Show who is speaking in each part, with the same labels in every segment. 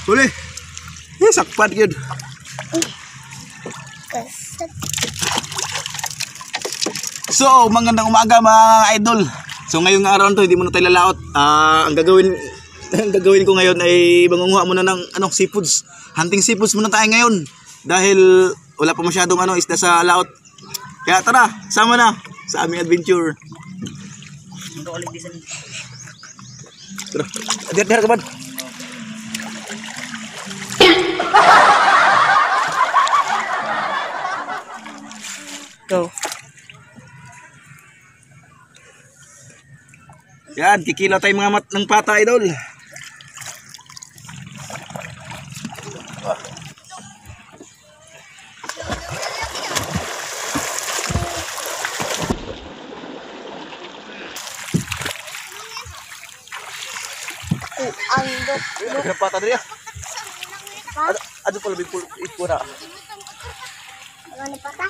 Speaker 1: Huli. Sakpat yun. So, magandang umaga mga idol. So, ngayong araw to, hindi muna tayo lalaot. Ang gagawin ko ngayon ay mangunguha muna ng seafoods. Hunting seafoods muna tayo ngayon. Dahil wala pa masyadong isda sa laot. Kaya tara, sama na sa aming adventure. Tara, dihar ka ba? Go. Yan, kikilaw tayo mga ng pata, idol. Ang pata dia. Ada pala lebih pura.
Speaker 2: Ano pata?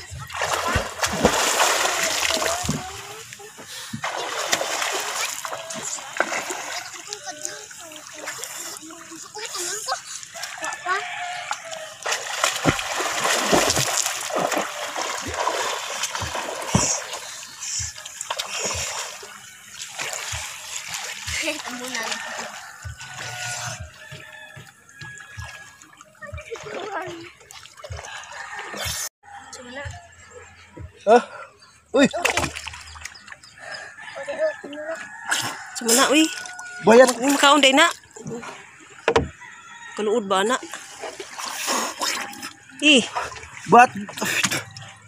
Speaker 1: Uy.
Speaker 3: Sumana, uy.
Speaker 1: Bayat.
Speaker 3: Makaunday na. Kaluod ba na?
Speaker 1: Bat.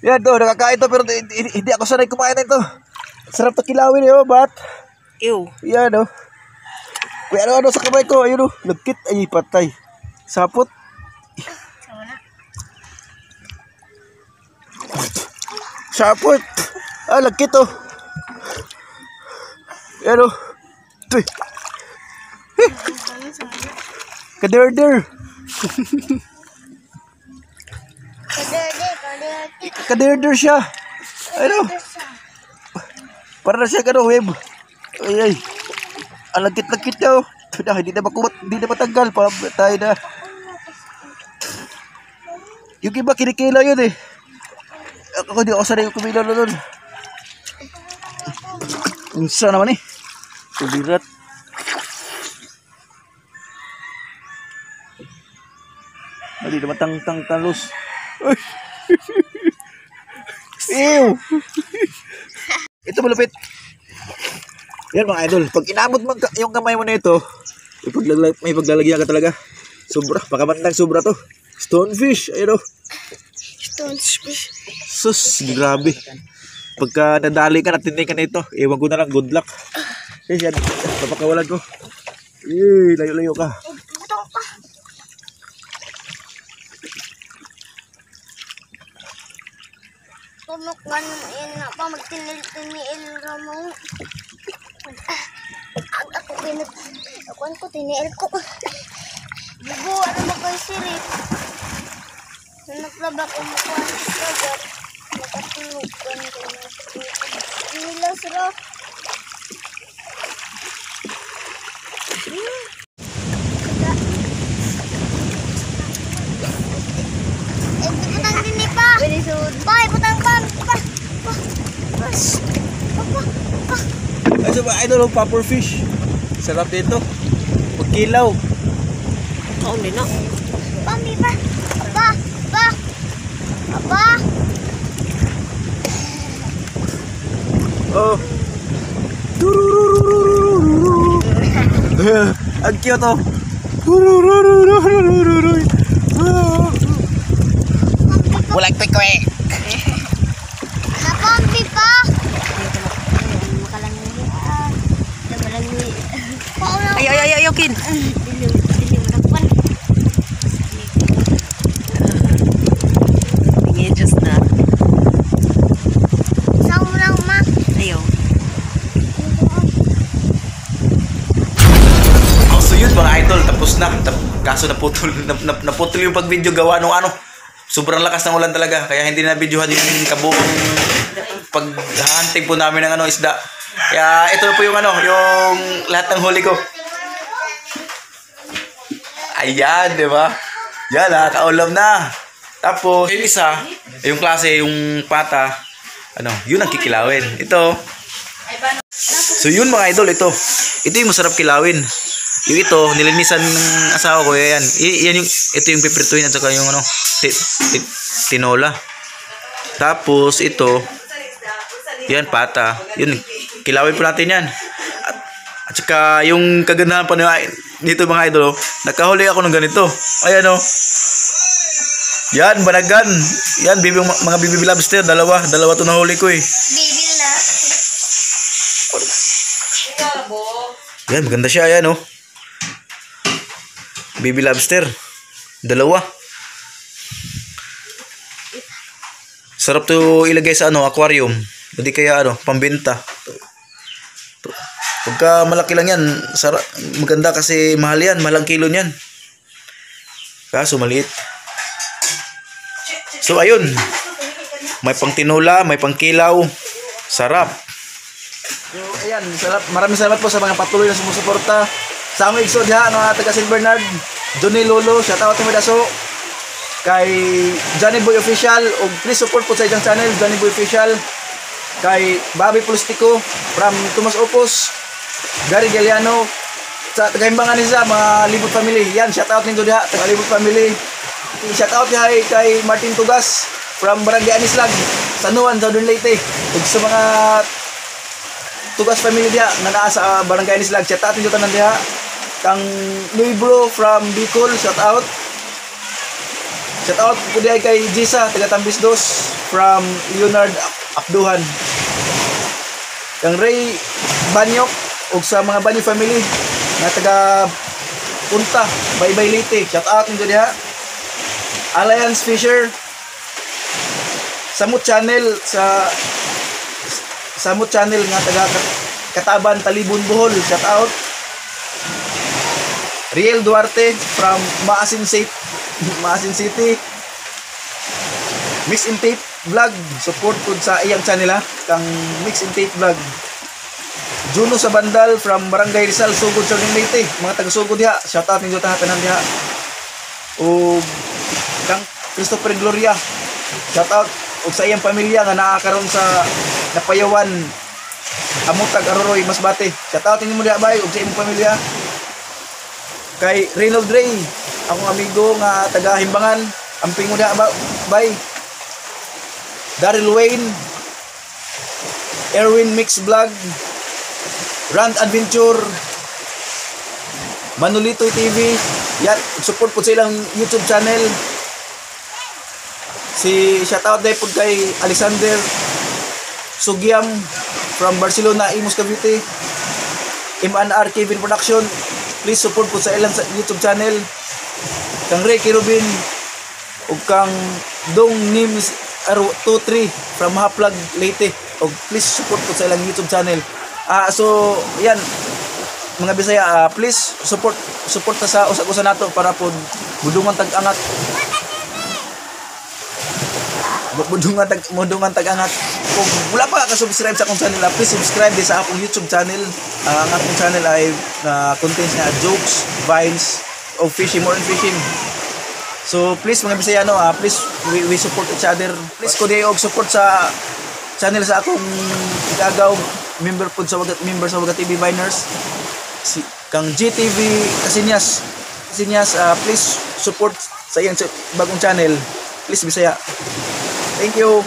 Speaker 1: Yan to, nakakain to pero hindi ako sanay kumain nito. Sarap to kilawin yun, bat.
Speaker 3: Ew.
Speaker 1: Yan o. Kuya ano sa kamay ko, ayun o. Lagkit, ay patay. Sapot. Sapot. Lagkit o. Yan o. Tuy. Kaderder. Kaderder siya. Ano? Para na siya web. Ay. Ang lagkit-lagkit daw. Hindi na matanggal. Tayo na. Yung iba kinikilaw yun eh. Ako di ako sanay kumilaw na doon. Unsa naman eh. Kubirat. Hindi na matang-talos. Ew! Ito malupit. Yan mga idol. Pag inabot mo yung kamay mo na ito, may paglalagyan ka talaga. Sobra. Pakabandang sobra to. Stonefish. Ayun o.
Speaker 2: Stonefish.
Speaker 1: Sus, grabe. Pagka nadali ka, natindi ka na ito, ewan ko na lang, good luck. Yes, yan. Papakawalan ko. Layo-layo ka.
Speaker 2: Tunok nga yan na pa, magtinil-tinil ka mo. Ako tinil ko. Bugo, ano ba kayo sirip? Naglaba ko mukha ng sagat. Nakatulugan ko na. Nilas ra. Putang din pa. Bye, putang pa.
Speaker 1: Ay, so, idol, popper fish. Sarap dito. Pagkilaw.
Speaker 3: Kaunday na.
Speaker 2: Pami pa. Aba.
Speaker 1: Oh. Ang cute oh. Walang pikwe.
Speaker 2: Napampi pa.
Speaker 3: Ay, Kin. Just na.
Speaker 2: Saulang ma.
Speaker 3: Ayaw.
Speaker 1: So yun mga idol, tapos na. Kaso naputol yung pag-video gawa nung sobrang lakas ng ulan talaga. Kaya hindi na videohan yung kabuong pag-hunting po namin ng isda. Kaya ito po yung yung lahat ng huli ko. Ayan, di ba? Yan ha, kaulam na. Tapos, yung isa, yung klase, yung pata, yun ang kikilawin. Ito. So yun mga idol, ito yung masarap kilawin. Yung ito, nilinisan ng asawa ko, yan. Ito yung piprituin at saka yung tinola. Tapos ito, yan pata. Yun, kilawin po natin yan. At saka yung kagandahan pa dito mga idol, nakahuli ako ng ganito. Ayan o. Yan, banagan. Yan, mga baby lobster, dalawa to nahuli ko eh.
Speaker 2: Baby love.
Speaker 1: Yan, maganda siya, ayan o. Baby lobster, dalawa. Sarap to ilagay sa aquarium. Hindi kaya pambenta. Pagka malaki lang yan, maganda kasi mahal yan, mahal ang kilo niyan. Kaso maliit. So ayun, may pang tinola, may pang kilaw. Sarap. So ayan, maraming salamat po sa mga patuloy na sumusuporta sa aming igsod ha, taga St. Bernard, Johnny Lolo, shout out to Medaso, kay Johnny Boy Official, o please support po sa isang channel, Johnny Boy Official, kay Bobby Polistico from Tomas Opos, Gary Galiano, sa tagahimbangan nila mga Libot Family. Yan, shout out ninyo diha, taga Libot Family. Shout out kay Martin Tugas from Barangay Anislag, Sanuan, Southern Leyte. Ug sa mga Tugas family diha nga naa sa Barangay Anislag, shout out ninyo tanan diha. Kang Luibro from Bicol, shout out. Shout out po diha kay Jisa taga Tambis Dos from Leonard Abduhan. Kang Ray Banyok ug sa mga Banyo family nga taga Punta, Baybay Leyte, shout out ninyo diha. Alliance Fisher, Samut Channel Samut Channel nga taga Kataban, Talibon, Bohol, shout out. Riel Duarte from Maasin City. Mix and Tape Vlog, support po sa iyang channel ha, kang Mix and Tape Vlog. Juno Sabandal from Barangay Rizal, Sugod, Southern Leyte, mga taga Sugod diha, shout out ninyo tanan diha. O kang Christopher Gloria, shout out og sa iyang pamilya nga naa karon sa Napayawan, Amutag, Aroroy, Masbate, shout out ninyo diha bay og sa iyang pamilya. Kay Reynold Ray, akong amigo nga taga Himbangan, amping mo diha bay. Daryl Wayne, Erwin Mix Vlog, Rand Adventure, Manolito TV, yan, support po sa ilang YouTube channel. Si shoutout day po kay Alexander Sugiam from Barcelona, Imus, Cavite. MNR Kevin Production, please support po sa ilang YouTube channel. Kang Ray Kirubin ug kang Dong Nims 23 from Haplag, Leyte, ug please support po sa ilang YouTube channel. So yan mga Bisaya, please support sa usag-usa nato para po budungan tag-angat. Budungan tag-angat. Kung wala pa ka subscribe sa akong channel, please subscribe din sa akong YouTube channel. Ang akong channel ay contains na jokes, vines, of fishing, more and fishing. So please mga Bisaya, please we support each other. Please ko og support sa channel sa akong igagaw member sa Waga TV Viners, si kang GTV Kasinyas, please support sa iyang bagong channel, please Bisaya. Thank you.